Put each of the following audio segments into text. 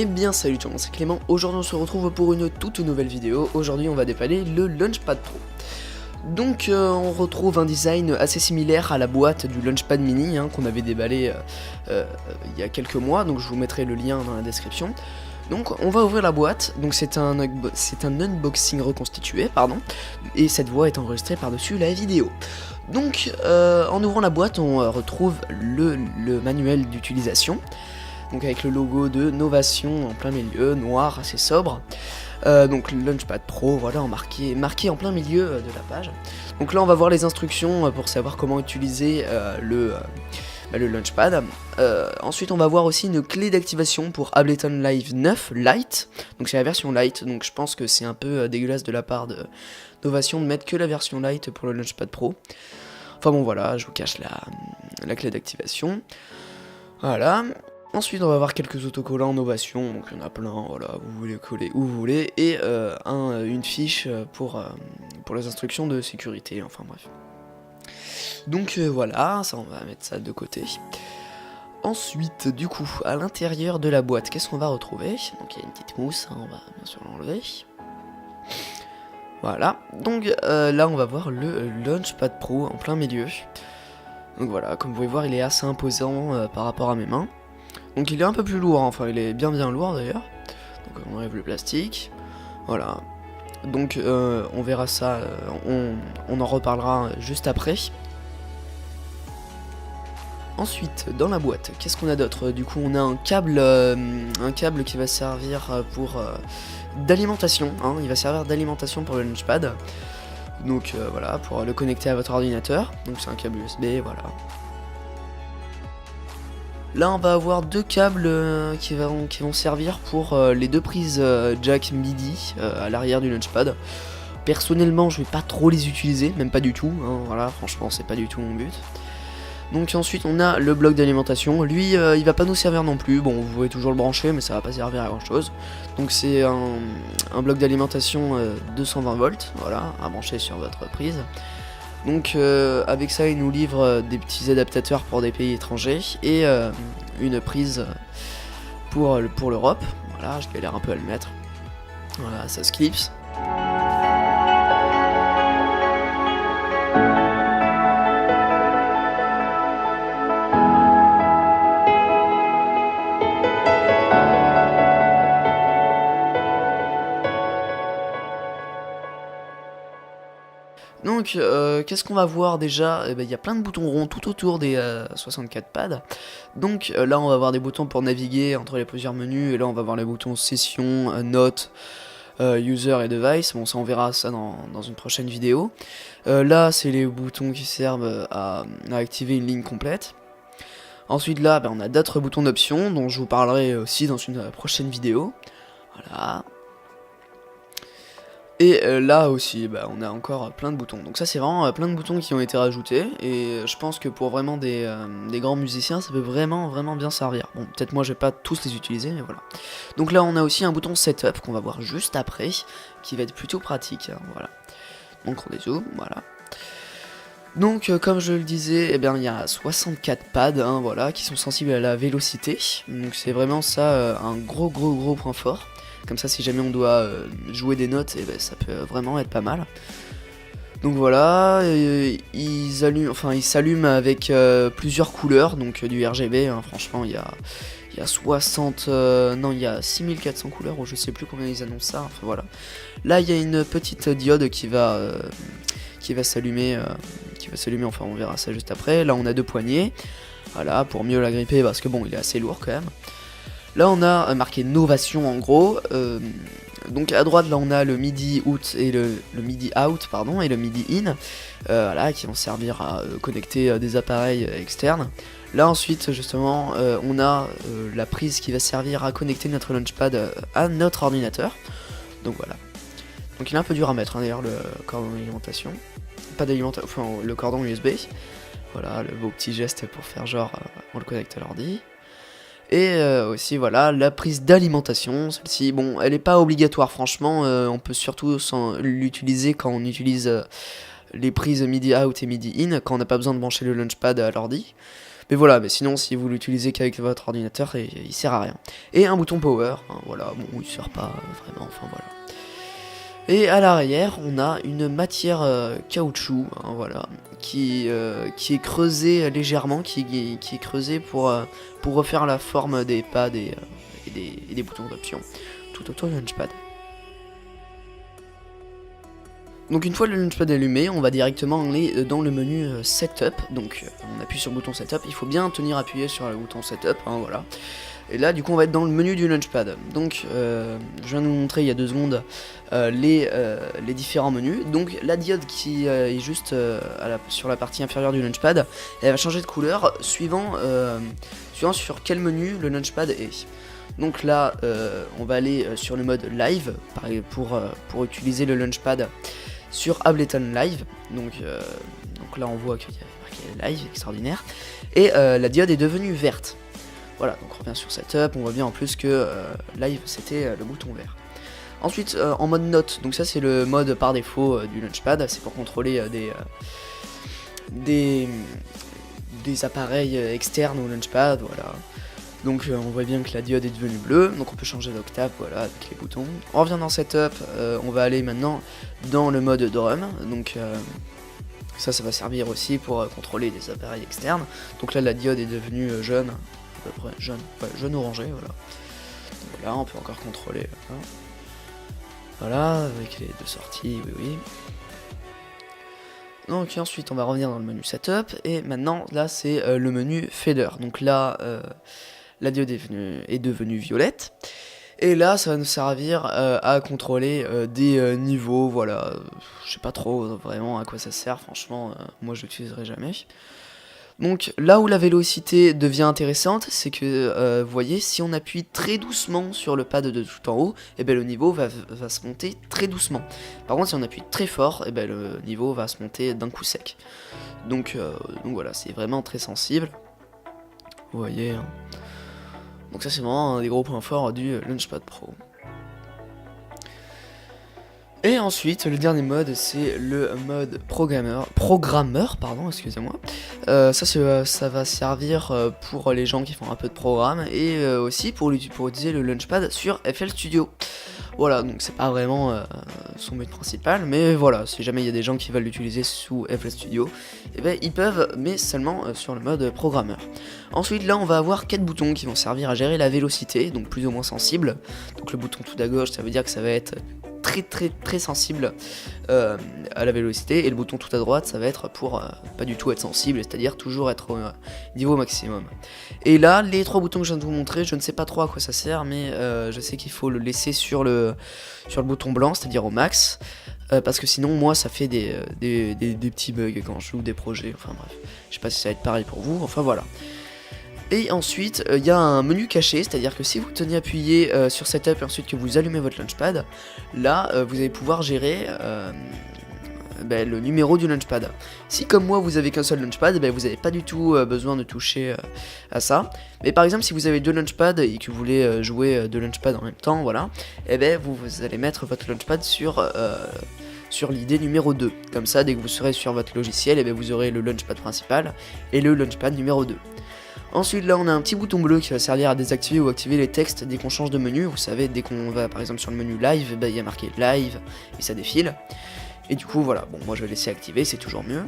Eh bien salut tout le monde, c'est Clément. Aujourd'hui on se retrouve pour une toute nouvelle vidéo. Aujourd'hui on va déballer le Launchpad Pro. Donc on retrouve un design assez similaire à la boîte du Launchpad Mini qu'on avait déballé il y a quelques mois, donc je vous mettrai le lien dans la description. Donc on va ouvrir la boîte, donc c'est un unboxing reconstitué, pardon, et cette voix est enregistrée par-dessus la vidéo. Donc en ouvrant la boîte on retrouve le manuel d'utilisation, donc avec le logo de Novation en plein milieu, noir, assez sobre. Donc le Launchpad Pro, voilà, marqué en plein milieu de la page. Donc là on va voir les instructions pour savoir comment utiliser le Launchpad. Ensuite on va voir aussi une clé d'activation pour Ableton Live 9 Lite. Donc c'est la version Lite, donc je pense que c'est un peu dégueulasse de la part de Novation de mettre que la version Lite pour le Launchpad Pro. Enfin bon voilà, je vous cache la clé d'activation. Voilà. Ensuite on va voir quelques autocollants Novation, donc il y en a plein, voilà, vous voulez coller où vous voulez, et une fiche pour les instructions de sécurité, enfin bref. Donc voilà, ça on va mettre ça de côté. Ensuite, du coup, à l'intérieur de la boîte, qu'est-ce qu'on va retrouver? Donc il y a une petite mousse, on va bien sûr l'enlever. Voilà, donc là on va voir le Launchpad Pro en plein milieu. Donc voilà, comme vous pouvez voir, il est assez imposant par rapport à mes mains. Donc il est un peu plus lourd, enfin il est bien lourd d'ailleurs. Donc on enlève le plastique. Voilà. Donc on verra ça, on en reparlera juste après. Ensuite, dans la boîte, qu'est-ce qu'on a d'autre? Du coup, on a un câble qui va servir pour d'alimentation. Il va servir d'alimentation pour le Launchpad. Donc voilà, pour le connecter à votre ordinateur. Donc c'est un câble USB, voilà. Là on va avoir deux câbles qui vont servir pour les deux prises jack MIDI à l'arrière du Launchpad. Personnellement je vais pas trop les utiliser, même pas du tout, voilà, franchement c'est pas du tout mon but. Donc ensuite on a le bloc d'alimentation, lui il va pas nous servir non plus, bon vous pouvez toujours le brancher mais ça va pas servir à grand chose. Donc c'est un bloc d'alimentation 220 volts, voilà, à brancher sur votre prise. Donc avec ça il nous livre des petits adaptateurs pour des pays étrangers et une prise pour l'Europe. Voilà, je galère un peu à le mettre. Voilà, ça se clipse. Donc qu'est-ce qu'on va voir déjà? Il y a plein de boutons ronds tout autour des 64 pads. Donc là on va avoir des boutons pour naviguer entre les plusieurs menus. Et là on va voir les boutons session, note, user et device. Bon ça on verra ça dans une prochaine vidéo. Là c'est les boutons qui servent à activer une ligne complète. Ensuite là on a d'autres boutons d'options dont je vous parlerai aussi dans une prochaine vidéo. Voilà. Et là aussi, on a encore plein de boutons. Donc ça c'est vraiment plein de boutons qui ont été rajoutés. Et je pense que pour vraiment des grands musiciens, ça peut vraiment bien servir. Bon, peut-être moi je vais pas tous les utiliser, mais voilà. Donc là on a aussi un bouton setup qu'on va voir juste après, qui va être plutôt pratique, voilà. Donc on dézoome, voilà. Donc comme je le disais, il y a 64 pads, voilà, qui sont sensibles à la vélocité. Donc c'est vraiment ça un gros point fort. Comme ça si jamais on doit jouer des notes, ça peut vraiment être pas mal. Donc voilà, il s'allume avec plusieurs couleurs, donc du RGB, franchement il y a 6400 couleurs, ou je sais plus combien ils annoncent ça, enfin voilà. Là il y a une petite diode qui va s'allumer, enfin on verra ça juste après. Là on a deux poignées, voilà, pour mieux la gripper parce que bon il est assez lourd quand même. Là on a marqué Novation en gros, donc à droite là on a le MIDI out et le MIDI out pardon et le MIDI in, voilà, qui vont servir à connecter des appareils externes. Là ensuite justement on a la prise qui va servir à connecter notre Launchpad à notre ordinateur. Donc voilà. Donc il est un peu dur à mettre d'ailleurs le cordon d'alimentation, pas d'alimentation, enfin le cordon USB. Voilà le beau petit geste pour faire genre on le connecte à l'ordi. Et aussi voilà la prise d'alimentation, celle-ci bon elle est pas obligatoire franchement, on peut surtout l'utiliser quand on utilise les prises MIDI out et MIDI in, quand on n'a pas besoin de brancher le Launchpad à l'ordi. Mais voilà, mais sinon si vous l'utilisez qu'avec votre ordinateur, il sert à rien. Et un bouton power, hein, voilà, bon il sert pas vraiment, enfin voilà. Et à l'arrière, on a une matière caoutchouc, hein, voilà, qui est creusée légèrement, qui est creusée pour refaire la forme des pads et des boutons d'option tout autour du launchpad. Donc une fois le launchpad allumé, on va directement aller dans le menu Setup. Donc on appuie sur le bouton Setup, il faut bien tenir appuyé sur le bouton Setup, hein, voilà. Et là du coup on va être dans le menu du launchpad. Donc je viens de vous montrer il y a 2 secondes les différents menus. Donc la diode qui est juste sur la partie inférieure du launchpad, elle va changer de couleur suivant sur quel menu le launchpad est. Donc là on va aller sur le mode live pour utiliser le launchpad sur Ableton Live. Donc là on voit qu'il y a marqué live, extraordinaire. Et la diode est devenue verte. Voilà, donc on revient sur Setup, on voit bien en plus que live c'était le bouton vert. Ensuite en mode note, donc ça c'est le mode par défaut du launchpad, c'est pour contrôler des appareils externes au launchpad, voilà. Donc on voit bien que la diode est devenue bleue, donc on peut changer d'octave, voilà, avec les boutons. On revient dans Setup, on va aller maintenant dans le mode drum, donc ça va servir aussi pour contrôler des appareils externes. Donc là la diode est devenue jaune, à peu près jaune, ouais, jaune orangé, voilà. Donc là on peut encore contrôler, voilà, avec les 2 sorties, oui. Donc ensuite on va revenir dans le menu Setup, et maintenant là c'est le menu Fader. Donc là la diode est devenue violette. Et là, ça va nous servir à contrôler des niveaux, voilà. Je sais pas trop vraiment à quoi ça sert, franchement, moi je l'utiliserai jamais. Donc là où la vélocité devient intéressante, c'est que, vous voyez, si on appuie très doucement sur le pad de tout en haut, et ben le niveau va se monter très doucement. Par contre, si on appuie très fort, et ben le niveau va se monter d'un coup sec. Donc voilà, c'est vraiment très sensible. Vous voyez, hein. Donc ça c'est vraiment un des gros points forts du Launchpad Pro. Et ensuite le dernier mode c'est le mode programmeur, pardon, excusez-moi. Ça va servir pour les gens qui font un peu de programme et aussi pour utiliser le Launchpad sur FL Studio. Voilà, donc c'est pas vraiment son but principal, mais voilà, si jamais il y a des gens qui veulent l'utiliser sous FL Studio, eh ben, ils peuvent, mais seulement sur le mode programmeur. Ensuite, là, on va avoir 4 boutons qui vont servir à gérer la vélocité, donc plus ou moins sensible. Donc le bouton tout à gauche, ça veut dire que ça va être très sensible à la vélocité, et le bouton tout à droite ça va être pour pas du tout être sensible, c'est-à-dire toujours être au niveau maximum. Et là les 3 boutons que je viens de vous montrer, je ne sais pas trop à quoi ça sert, mais je sais qu'il faut le laisser sur le bouton blanc, c'est-à-dire au max, parce que sinon moi ça fait des petits bugs quand je joue des projets, enfin bref, je sais pas si ça va être pareil pour vous, enfin voilà. Et ensuite, il y a un menu caché, c'est-à-dire que si vous tenez appuyé sur Setup et ensuite que vous allumez votre Launchpad, là, vous allez pouvoir gérer le numéro du Launchpad. Si comme moi, vous avez qu'un seul Launchpad, vous n'avez pas du tout besoin de toucher à ça. Mais par exemple, si vous avez 2 Launchpads et que vous voulez jouer 2 Launchpads en même temps, voilà, et vous allez mettre votre Launchpad sur l'idée numéro 2. Comme ça, dès que vous serez sur votre logiciel, vous aurez le Launchpad principal et le Launchpad numéro 2. Ensuite là on a un petit bouton bleu qui va servir à désactiver ou activer les textes dès qu'on change de menu. Vous savez, dès qu'on va par exemple sur le menu live, il y a marqué live et ça défile. Et du coup voilà, bon moi je vais laisser activer, c'est toujours mieux.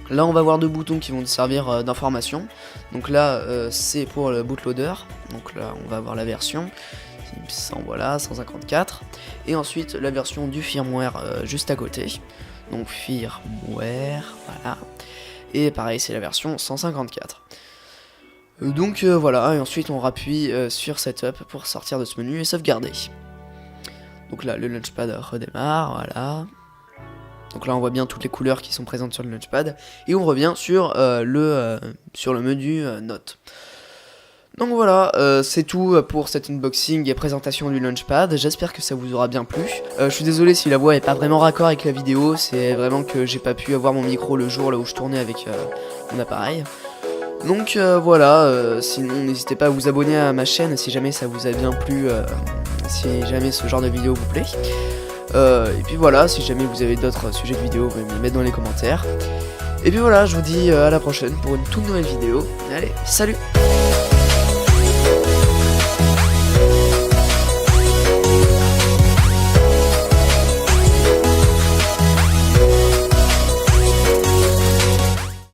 Là on va avoir 2 boutons qui vont servir d'information. Donc là c'est pour le bootloader. Donc là on va avoir la version 154. Et ensuite la version du firmware juste à côté. Donc firmware, voilà. Et pareil c'est la version 154. Donc voilà, et ensuite on rappuie sur Setup pour sortir de ce menu et sauvegarder. Donc là le Launchpad redémarre, voilà. Donc là on voit bien toutes les couleurs qui sont présentes sur le Launchpad. Et on revient sur le menu Note. Donc voilà, c'est tout pour cet unboxing et présentation du Launchpad. J'espère que ça vous aura bien plu. Je suis désolé si la voix est pas vraiment raccord avec la vidéo. C'est vraiment que j'ai pas pu avoir mon micro le jour là où je tournais avec mon appareil. Donc voilà, sinon n'hésitez pas à vous abonner à ma chaîne si jamais ça vous a bien plu, si jamais ce genre de vidéo vous plaît. Et puis voilà, si jamais vous avez d'autres sujets de vidéo, vous pouvez me les mettre dans les commentaires. Et puis voilà, je vous dis à la prochaine pour une toute nouvelle vidéo. Allez, salut!